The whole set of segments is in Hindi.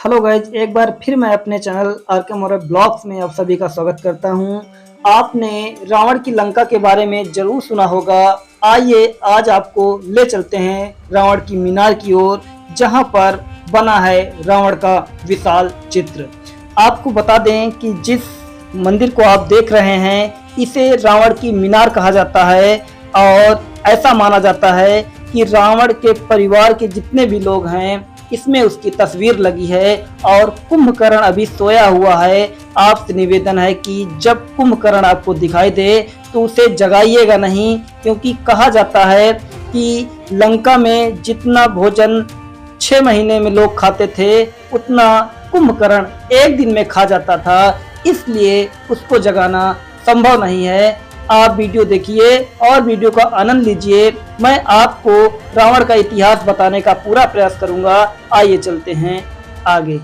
हेलो गाइज, एक बार फिर मैं अपने चैनल आरके मौर्य ब्लॉग्स में आप सभी का स्वागत करता हूं। आपने रावण की लंका के बारे में जरूर सुना होगा। आइए आज आपको ले चलते हैं रावण की मीनार की ओर, जहां पर बना है रावण का विशाल चित्र। आपको बता दें कि जिस मंदिर को आप देख रहे हैं इसे रावण की मीनार कहा जाता है और ऐसा माना जाता है कि रावण के परिवार के जितने भी लोग हैं इसमें उसकी तस्वीर लगी है और कुंभकर्ण अभी सोया हुआ है। आपसे निवेदन है कि जब कुंभकर्ण आपको दिखाई दे तो उसे जगाइएगा नहीं, क्योंकि कहा जाता है कि लंका में जितना भोजन 6 महीने में लोग खाते थे उतना कुंभकर्ण एक दिन में खा जाता था, इसलिए उसको जगाना संभव नहीं है। आप वीडियो देखिए और वीडियो का आनंद लीजिए। मैं आपको रावण का इतिहास बताने का पूरा प्रयास करूंगा। आइए चलते हैं आगे।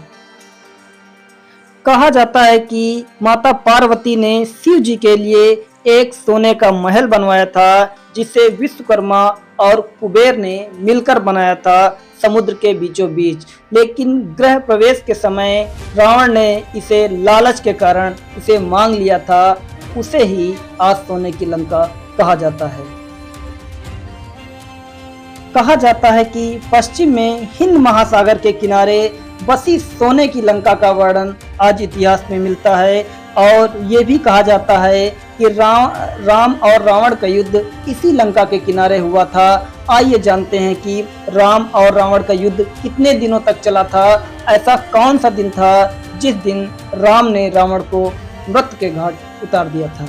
कहा जाता है कि माता पार्वती ने शिव जी के लिए एक सोने का महल बनवाया था, जिसे विश्वकर्मा और कुबेर ने मिलकर बनाया था समुद्र के बीचों बीच। लेकिन गृह प्रवेश के समय रावण ने इसे लालच के कारण इसे मांग लिया था। उसे ही आज सोने की लंका कहा जाता है। कहा जाता है कि पश्चिम में हिंद महासागर के किनारे बसी सोने की लंका का वर्णन आज इतिहास में मिलता है। और ये भी कहा जाता है कि राम और रावण का युद्ध इसी लंका के किनारे हुआ था। आइए जानते हैं कि राम और रावण का युद्ध कितने दिनों तक चला था। ऐसा कौन सा दिन था जिस दिन राम ने रावण को मृत्यु के घाट उतार दिया था।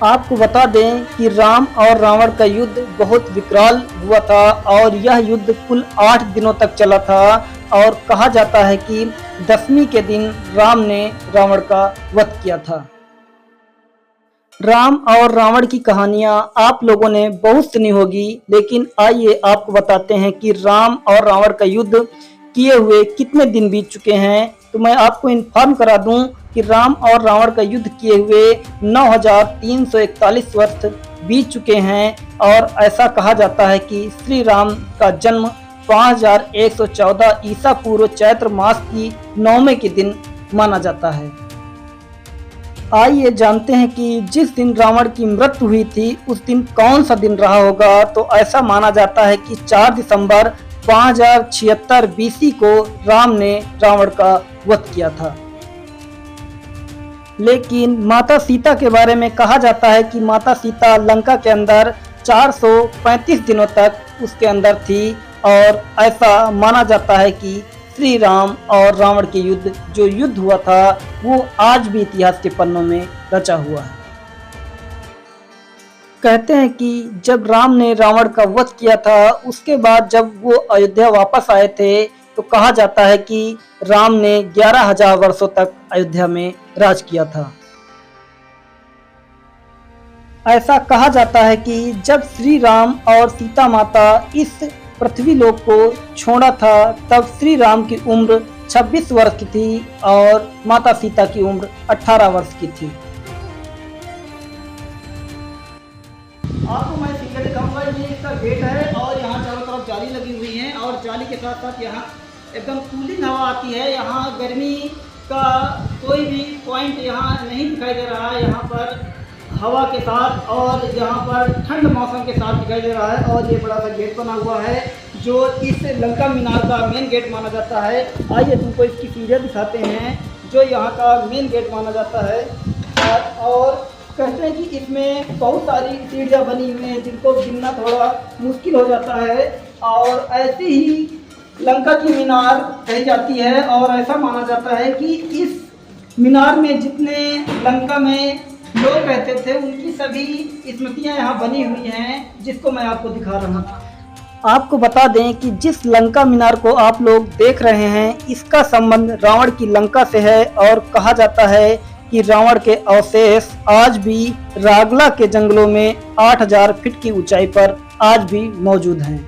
आपको बता दें कि राम और रावण का युद्ध बहुत विकराल हुआ था और यह युद्ध कुल 8 दिनों तक चला था। और कहा जाता है कि 10वीं के दिन राम ने रावण का वध किया था। राम और रावण की कहानियां आप लोगों ने बहुत सुनी होगी, लेकिन आइए आपको बताते हैं कि राम और रावण का युद्ध किए हुए कितने दिन बीत चुके हैं। तो मैं आपको इन्फॉर्म करा दूं कि राम और रावण का युद्ध किए हुए 9341 वर्ष बीत चुके हैं। और ऐसा कहा जाता है कि श्री राम का जन्म 5114 ईसा पूर्व चैत्र मास की 9वें के दिन माना जाता है। आइए जानते हैं कि जिस दिन रावण की मृत्यु हुई थी उस दिन कौन सा दिन रहा होगा। तो ऐसा माना जाता है कि 4 दिसंबर 5076 बीसी को राम ने रावण का वध किया था। लेकिन माता सीता के बारे में कहा जाता है कि माता सीता लंका के अंदर 435 दिनों तक उसके अंदर थी। और ऐसा माना जाता है कि श्री राम और रावण के युद्ध जो युद्ध हुआ था वो आज भी इतिहास के पन्नों में रचा हुआ है। कहते हैं कि जब राम ने रावण का वध किया था उसके बाद जब वो अयोध्या वापस आए थे तो कहा जाता है कि राम ने 11,000 वर्षों तक अयोध्या में राज किया था। ऐसा कहा जाता है कि जब श्री राम और सीता माता इस पृथ्वी लोक को छोड़ा था तब श्री राम की उम्र 26 वर्ष की थी और माता सीता की उम्र 18 वर्ष की थी। आपको मैं सीधे दिखाऊंगा, ये इसका गेट है और यहाँ चारों तरफ जाली लगी हुई है और जाली के साथ साथ यहाँ एकदम कूलिंग हवा आती है। यहाँ गर्मी का कोई भी पॉइंट यहाँ नहीं दिखाई दे रहा है, यहाँ पर हवा के साथ और यहाँ पर ठंड मौसम के साथ दिखाई दे रहा है। और ये बड़ा सा गेट बना हुआ है जो इस लंका मीनार का मेन गेट माना जाता है। आइए तुमको इसकी सीढ़ियाँ दिखाते हैं जो यहाँ का मेन गेट माना जाता है। और कहते हैं कि इसमें बहुत सारी सीढ़ियाँ बनी हुई हैं जिनको गिनना थोड़ा मुश्किल हो जाता है। और ऐसे ही लंका की मीनार कही जाती है और ऐसा माना जाता है कि इस मीनार में जितने लंका में लोग रहते थे उनकी सभी स्मृतियाँ यहाँ बनी हुई हैं, जिसको मैं आपको दिखा रहा हूँ। आपको बता दें कि जिस लंका मीनार को आप लोग देख रहे हैं इसका संबंध रावण की लंका से है। और कहा जाता है कि रावण के अवशेष आज भी रागला के जंगलों में 8000 फीट की ऊंचाई पर आज भी मौजूद हैं।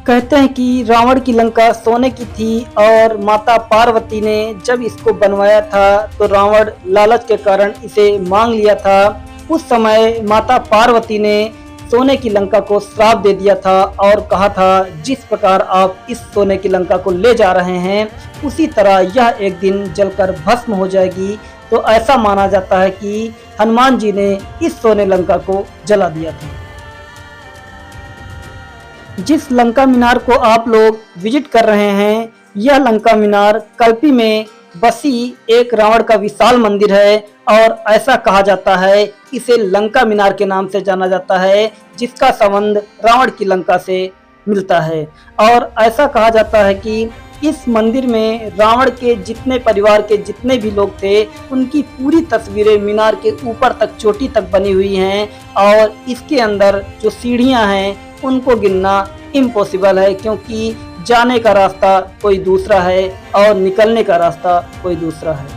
कहते हैं कि रावण की लंका सोने की थी और माता पार्वती ने जब इसको बनवाया था तो रावण लालच के कारण इसे मांग लिया था। उस समय माता पार्वती ने सोने की लंका को श्राप दे दिया था और कहा था जिस प्रकार आप इस सोने की लंका को ले जा रहे हैं उसी तरह यह एक दिन जलकर भस्म हो जाएगी। तो ऐसा माना जाता है कि हनुमान जी ने इस सोने लंका को जला दिया था। जिस लंका मीनार को आप लोग विजिट कर रहे हैं यह लंका मीनार कल्पी में बसी एक रावण का विशाल मंदिर है और ऐसा कहा जाता है इसे लंका मीनार के नाम से जाना जाता है, जिसका संबंध रावण की लंका से मिलता है। और ऐसा कहा जाता है कि इस मंदिर में रावण के जितने परिवार के जितने भी लोग थे उनकी पूरी तस्वीरें मीनार के ऊपर तक चोटी तक बनी हुई हैं और इसके अंदर जो सीढ़ियां हैं उनको गिनना इम्पॉसिबल है, क्योंकि जाने का रास्ता कोई दूसरा है और निकलने का रास्ता कोई दूसरा है।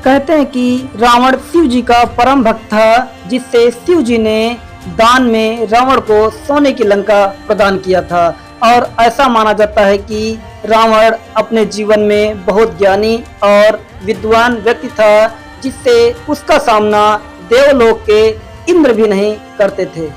कहते हैं कि रावण शिव जी का परम भक्त था, जिससे शिव जी ने दान में रावण को सोने की लंका प्रदान किया था। और ऐसा माना जाता है कि रावण अपने जीवन में बहुत ज्ञानी और विद्वान व्यक्ति था, जिससे उसका सामना देवलोक के इंद्र भी नहीं करते थे।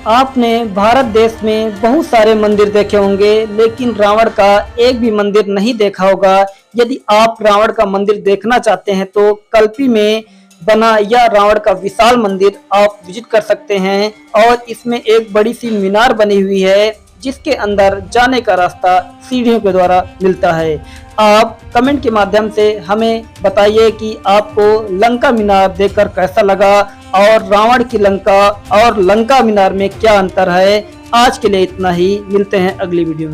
आपने भारत देश में बहुत सारे मंदिर देखे होंगे, लेकिन रावण का एक भी मंदिर नहीं देखा होगा। यदि आप रावण का मंदिर देखना चाहते हैं तो कल्पी में बना यह रावण का विशाल मंदिर आप विजिट कर सकते हैं। और इसमें एक बड़ी सी मीनार बनी हुई है, जिसके अंदर जाने का रास्ता सीढ़ियों के द्वारा मिलता है। आप कमेंट के माध्यम से हमें बताइए कि आपको लंका मीनार देखकर कैसा लगा और रावण की लंका और लंका मीनार में क्या अंतर है। आज के लिए इतना ही, मिलते हैं अगली वीडियो में।